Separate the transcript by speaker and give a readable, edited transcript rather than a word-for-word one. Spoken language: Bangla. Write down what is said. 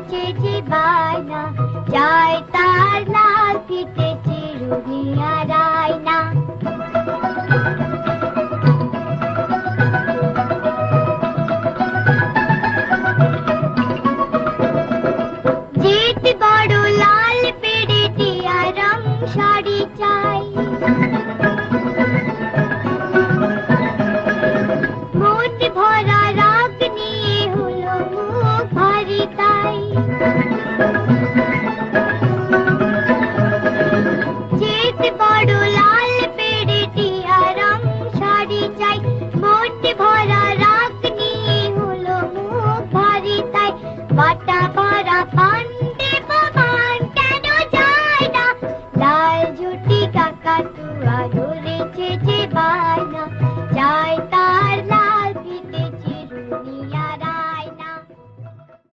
Speaker 1: করেছে যে বায়না, চায় তার লাল ফিতে চিরুনি আর আয়না। জিত বড় লাল পেড়েটি আরাম শাড়ি চাই, মন ভরা রাগ নিয়ে হলো মুখ ভারী তাই। জিত বড় লাল পেড়েটি আরাম শাড়ি চাই, মন ভরা রাগ নিয়ে হলো মুখ ভারী তাই। বাটা ভরা পান